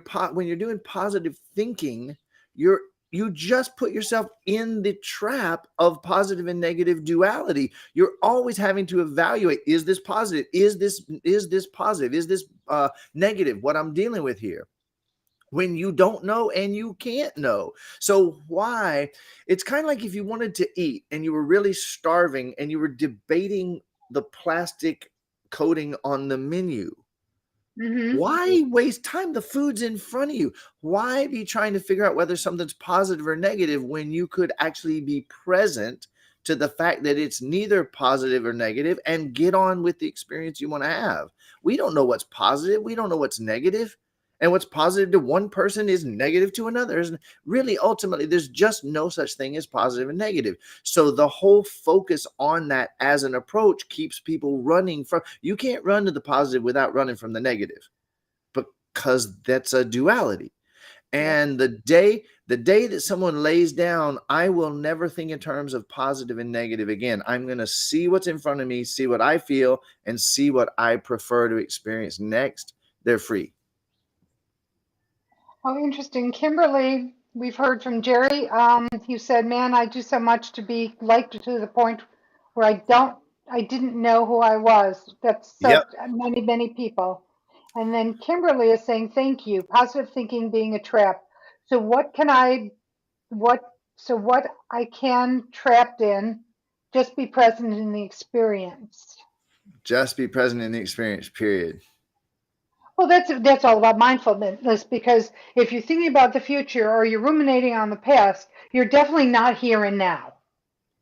doing positive thinking, you just put yourself in the trap of positive and negative duality. You're always having to evaluate, is this positive? Is this positive? Is this negative, what I'm dealing with here? When you don't know and you can't know. So why? It's kind of like if you wanted to eat and you were really starving and you were debating the plastic coating on the menu. Mm-hmm. Why waste time? The food's in front of you. Why be trying to figure out whether something's positive or negative when you could actually be present to the fact that it's neither positive or negative and get on with the experience you want to have? We don't know what's positive. We don't know what's negative. And what's positive to one person is negative to another. And really, ultimately, there's just no such thing as positive and negative. So the whole focus on that as an approach keeps people running from. You can't run to the positive without running from the negative, because that's a duality. Yep. And the day that someone lays down, I will never think in terms of positive and negative again. I'm going to see what's in front of me, see what I feel, and see what I prefer to experience next. They're free. Oh, interesting. Kimberly, we've heard from Jerry. He said, "Man, I do so much to be liked to the point where I didn't know who I was." That's such Yep. many people. And then Kimberly is saying, "Thank you. Positive thinking being a trap. So what, what I can trapped in, just be present in the experience." Just be present in the experience, period. Well, that's all about mindfulness, because if you're thinking about the future or you're ruminating on the past, you're definitely not here and now.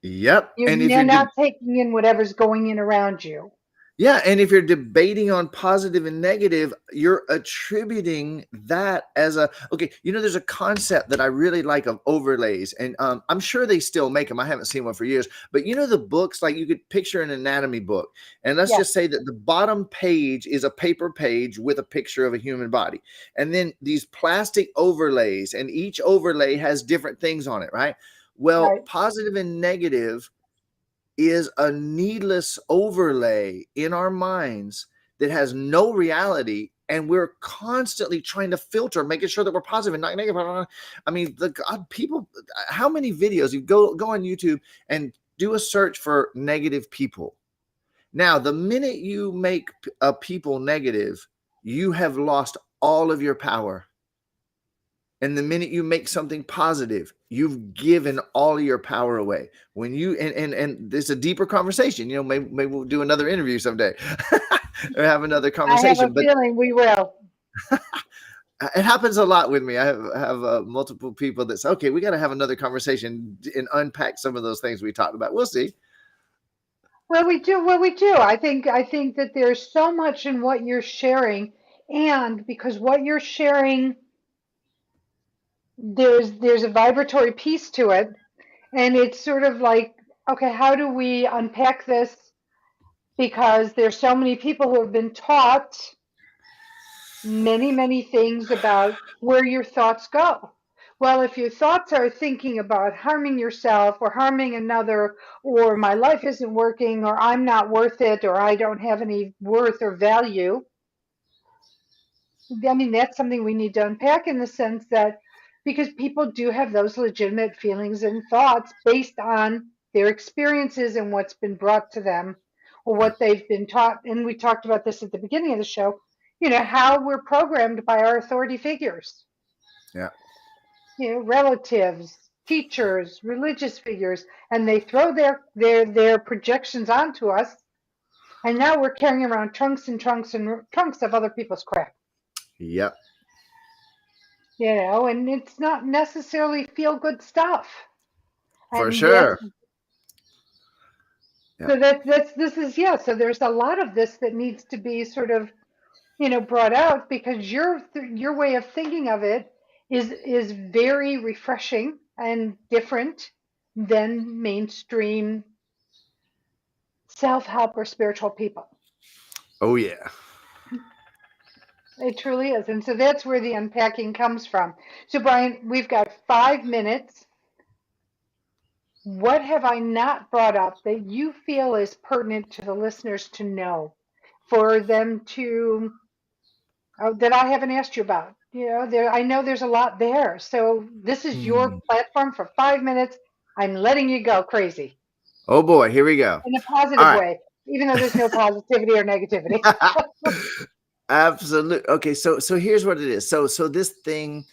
Yep. And if You're not taking in whatever's going in around you. yeah, and if you're debating on positive and negative, you're attributing that as a okay. There's a concept that I really like of overlays, and I'm sure they still make them. I haven't seen one for years, but the books, like you could picture an anatomy book, and let's Yes, just say that the bottom page is a paper page with a picture of a human body, and then these plastic overlays, and each overlay has different things on it, right? Well, right. positive and negative is a needless overlay in our minds that has no reality, and we're constantly trying to filter, making sure that we're positive and not negative. I mean, the God, people, how many videos you go on YouTube and do a search for negative people? Now, the minute you make a people negative, you have lost all of your power. And the minute you make something positive, you've given all your power away. When you and there's a deeper conversation. Maybe we'll do another interview someday or have another I have a conversation. But feeling we will. it happens a lot with me. I have multiple people that say, "Okay, we got to have another conversation and unpack some of those things we talked about." We'll see. Well, we do. Well, we do. I think that there's so much in what you're sharing, and because what you're sharing, there's a vibratory piece to it, and it's sort of like, okay, how do we unpack this? Because there's so many people who have been taught many things about where your thoughts go. Well, if your thoughts are thinking about harming yourself or harming another, or my life isn't working, or I'm not worth it, or I don't have any worth or value, I mean, that's something we need to unpack, in the sense that, because people do have those legitimate feelings and thoughts based on their experiences and what's been brought to them or Yeah, what they've been taught. And we talked about this at the beginning of the show, how we're programmed by our authority figures, yeah, relatives, teachers, religious figures, and they throw their projections onto us. And now we're carrying around trunks and trunks and trunks of other people's crap. yep, And it's not necessarily feel good stuff. for And that's sure. Yeah, so that's this is, yeah. So there's a lot of this that needs to be sort of brought out because your way of thinking of it is very refreshing and different than mainstream self-help or spiritual people. Oh yeah. It truly is. And so that's where the unpacking comes from. So Brian, we've got 5 minutes. What have I not brought up that you feel is pertinent to the listeners to know for them to that I haven't asked you about? I know there's a lot there. So this is your Hmm. platform for 5 minutes. I'm letting you go crazy Oh boy, here we go. in a All positive right. way, even though there's no positivity or negativity. Absolutely. Okay, so here's what it is. So this thing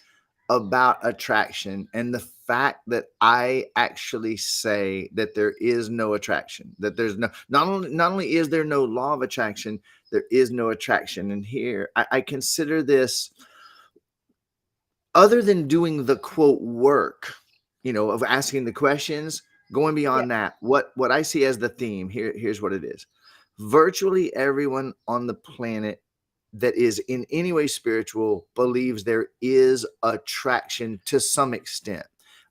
about attraction and the fact that I actually say that there is no attraction, that there's no not only is there no law of attraction, there is no attraction. And here I consider this, other than doing the quote work, of asking the questions, going Yeah. beyond that, what I see as the theme here's what it is. Virtually everyone on the planet that is in any way spiritual believes there is attraction to some extent.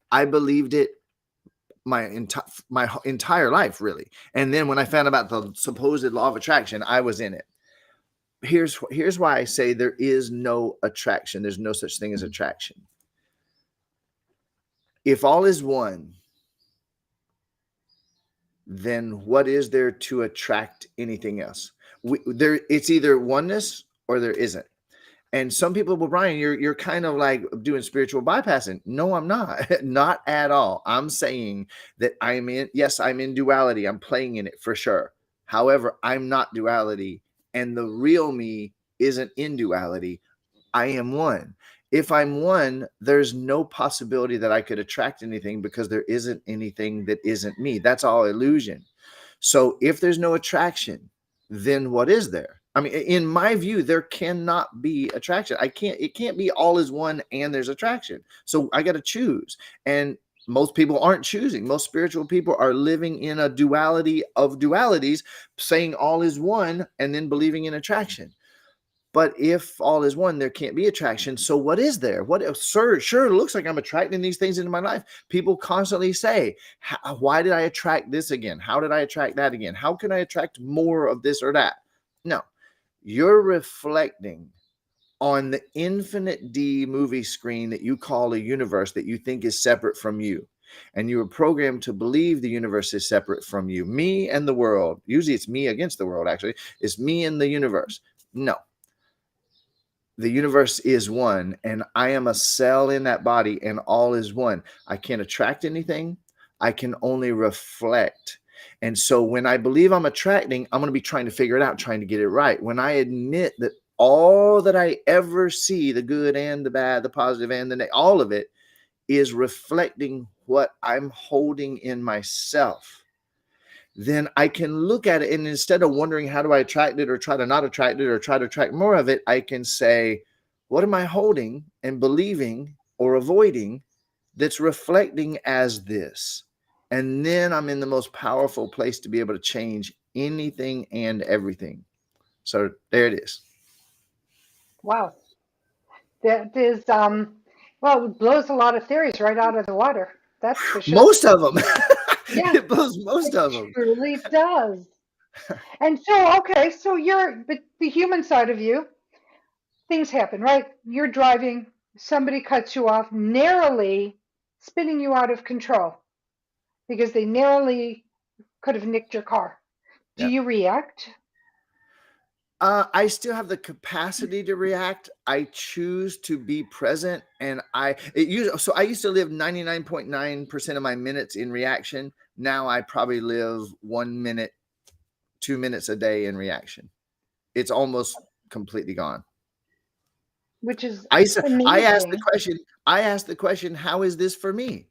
I believed it my entire life, really. And then when I found about the supposed law of attraction, I was in it. Here's why I say there is no attraction. There's no such thing as attraction. If all is one, then what is there to attract anything else? It's either oneness or there isn't. And some people, well, Brian, you're kind of like doing spiritual bypassing. No, I'm not. Not at all. I'm saying that I'm in duality. I'm playing in it for sure. However, I'm not duality. And the real me isn't in duality. I am one. If I'm one, there's no possibility that I could attract anything because there isn't anything that isn't me. That's all illusion. So if there's no attraction, then what is there? I mean, in my view, there cannot be attraction. It can't be all is one and there's attraction. So I got to choose. And most people aren't choosing. Most spiritual people are living in a duality of dualities, saying all is one and then believing in attraction. But if all is one, there can't be attraction. So what is there? What sure looks like I'm attracting these things into my life. People constantly say, why did I attract this again? How did I attract that again? How can I attract more of this or that? No, you're reflecting on the infinite D movie screen that you call a universe that you think is separate from you. And you were programmed to believe the universe is separate from you. Me and the world. Usually it's me against the world, actually. It's me and the universe. No, the universe is one, and I am a cell in that body, and all is one. I can't attract anything. I can only reflect. And so when I believe I'm attracting, I'm going to be trying to figure it out, trying to get it right. When I admit that all that I ever see, the good and the bad, the positive and the negative, all of it is reflecting what I'm holding in myself, then I can look at it, and instead of wondering how do I attract it or try to not attract it or try to attract more of it, I can say, what am I holding and believing or avoiding that's reflecting as this? And then I'm in the most powerful place to be able to change anything and everything. So there it is. Wow. That is, well, it blows a lot of theories right out of the water. That's for sure. Most of them. Yeah, It blows most it of them. truly does. And so, okay, so but the human side of you, things happen, right? You're driving, somebody cuts you off, narrowly spinning you out of control because they narrowly could have nicked your car. Do Yeah. you react? I still have the capacity to react. I choose to be present, and I used to live 99.9% of my minutes in reaction. Now I probably live 1 minute, 2 minutes a day in reaction. It's almost completely gone. Which is I asked the amazing. question. How is this for me?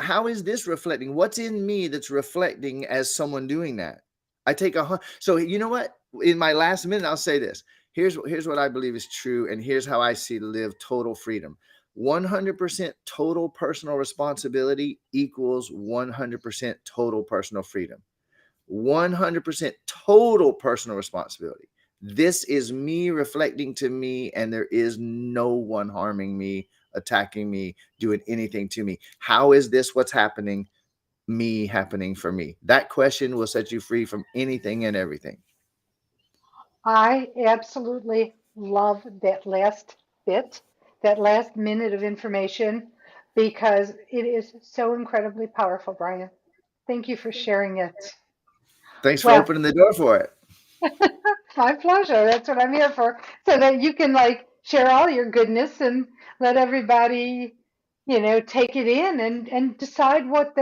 How is this reflecting? What's in me that's reflecting as someone doing that? I take so you know what? In my last minute, I'll say this. Here's what I believe is true, and here's how I see to live total freedom. 100% total personal responsibility equals 100% total personal freedom. 100% total personal responsibility. This is me reflecting to me, and there is no one harming me, attacking me, doing anything to me. How is this what's happening? Me happening for me? That question will set you free from anything and everything. I absolutely love that last bit, that last minute of information, because it is so incredibly powerful, Brian. Thank you for sharing it. Thanks for Well, opening the door for it. my pleasure. That's what I'm here for. So that you can like share all your goodness and let everybody, take it in and decide what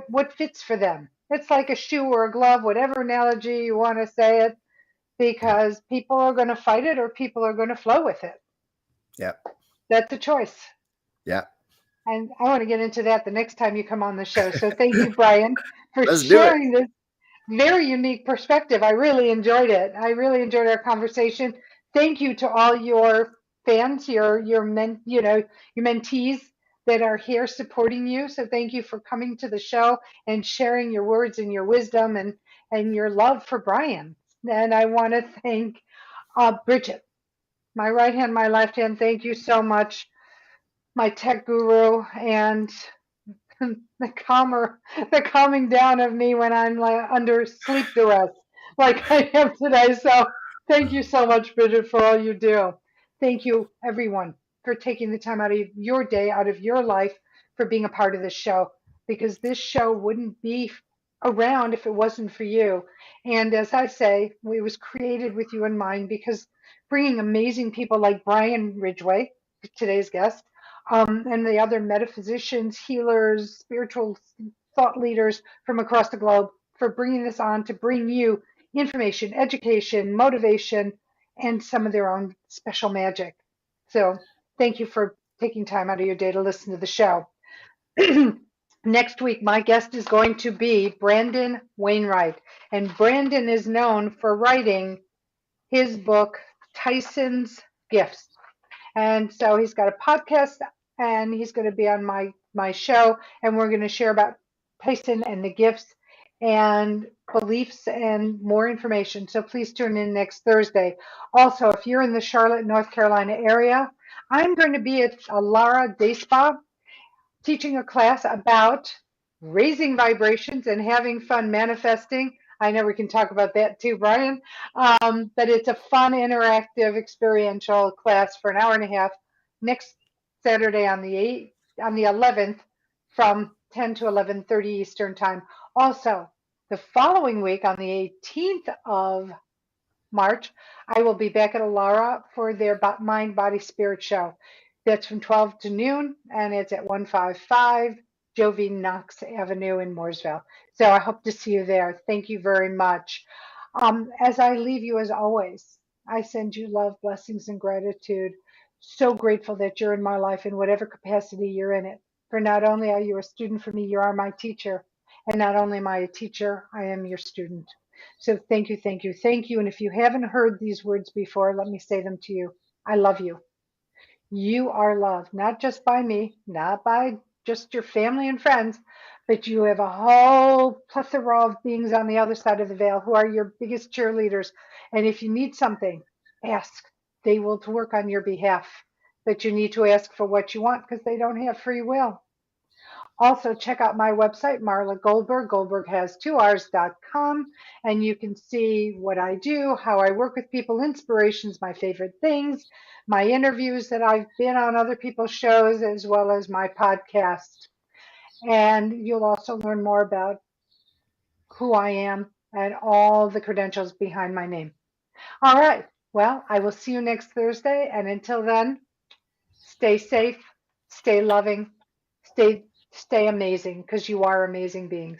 what fits for them. It's like a shoe or a glove, whatever analogy you want to say it, Yeah. because people are going to fight it or people are going to flow with it. Yeah. That's a choice. Yeah. And I want to get into that the next time you come on the show. So thank you, Brian, for Let's do it. sharing this very unique perspective. I really enjoyed it. I really enjoyed our conversation. Thank you to all your fans, your mentees that are here supporting you. So thank you for coming to the show and sharing your words and your wisdom and your love for Brian. And I want to thank Bridget, my right hand, my left hand. Thank you so much, my tech guru, and the calming down of me when I'm like under sleep duress, like I am today. So thank you so much, Bridget, for all you do. Thank you, everyone, for taking the time out of your day, out of your life, for being a part of this show, because this show wouldn't be around if it wasn't for you. And as I say, it was created with you in mind, because bringing amazing people like Brian Ridgway, today's guest, and the other metaphysicians, healers, spiritual thought leaders from across the globe, for bringing this on to bring you information, education, motivation, and some of their own special magic. So thank you for taking time out of your day to listen to the show. Next week, my guest is going to be Brandon Wainwright. And Brandon is known for writing his book, Tyson's Gifts. And so he's got a podcast and he's going to be on my show, and we're going to share about Tyson and the gifts and beliefs and more information. So please tune in next Thursday. Also, if you're in the Charlotte, North Carolina area, I'm going to be at Alara Day Spa teaching a class about raising vibrations and having fun manifesting. I know we can talk about that too, Brian. But it's a fun, interactive, experiential class for an hour and a half next Saturday on the 11th from 10 to 11:30 Eastern Time. Also, the following week on the 18th of March, I will be back at Alara for their Mind, Body, Spirit show. That's from 12 to noon, and it's at 155 Jovi Knox Avenue in Mooresville. So I hope to see you there. Thank you very much. As I leave you, as always, I send you love, blessings, and gratitude. So grateful that you're in my life in whatever capacity you're in it. For not only are you a student for me, you are my teacher. And not only am I a teacher, I am your student. So thank you, thank you, thank you. And if you haven't heard these words before, let me say them to you. I love you. You are loved, not just by me, not by just your family and friends, but you have a whole plethora of beings on the other side of the veil who are your biggest cheerleaders. And if you need something, ask. They will work on your behalf. But you need to ask for what you want because they don't have free will. Also, check out my website, Marla Goldberg. Goldberg has two R's.com, and you can see what I do, how I work with people, inspirations, my favorite things, my interviews that I've been on other people's shows, as well as my podcast. And you'll also learn more about who I am and all the credentials behind my name. All right. Well, I will see you next Thursday. And until then, stay safe, stay loving, stay amazing because you are amazing beings.